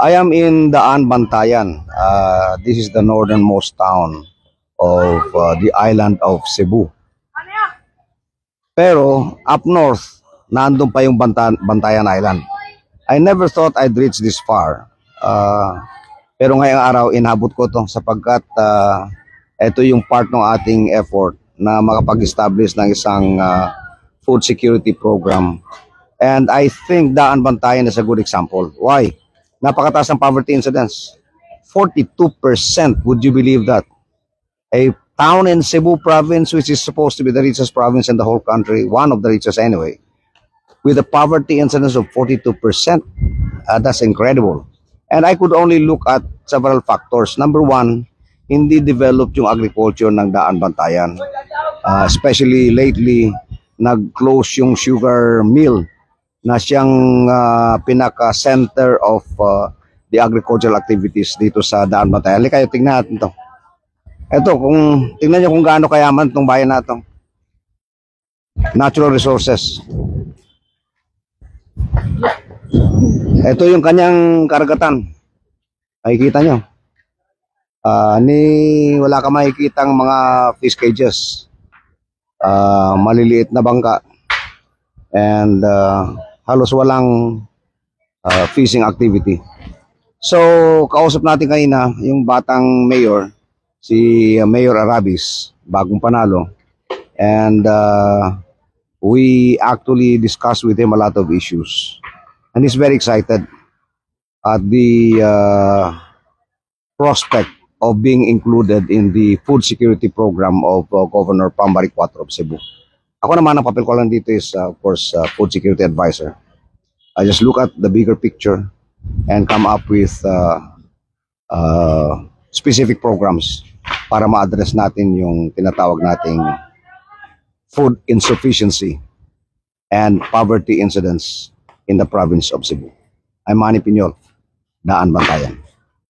I am in Daan, Bantayan. This is the northernmost town of the island of Cebu. Pero up north, nandun pa yung Bantayan Island. I never thought I'd reach this far. Pero ngayong araw, inabot ko to sapagkat ito yung part ng ating effort na makapag-establish ng isang food security program. And I think Daan, Bantayan is a good example. Why? Napakataas ng poverty incidence. 42%, would you believe that? A town in Cebu province, which is supposed to be the richest province in the whole country, one of the richest anyway, with a poverty incidence of 42%, that's incredible. And I could only look at several factors. Number one, hindi developed yung agriculture ng Daan, Bantayan. Especially lately, nag-close yung sugar mill na siyang pinaka-center of the agricultural activities dito sa Daan, Bantayan. Kayo, tingnan natin to. Ito, tingnan nyo kung gaano kayaman itong bayan na ito. Natural resources. Ito yung kanyang karagatan. Makikita nyo. Wala ka makikitang mga fish cages. Maliliit na bangka. And halos walang fishing activity. So, kausap natin kanina yung batang mayor, si Mayor Arabis, bagong panalo. And we actually discussed with him a lot of issues. And he's very excited at the prospect of being included in the food security program of Governor Pambaric IV of Cebu. Ako naman, ang papel ko lang dito is, of course, food security advisor. I just look at the bigger picture and come up with specific programs para ma-address natin yung tinatawag nating food insufficiency and poverty incidence in the province of Cebu. I'm Manny Piñol, Daan, Bantayan.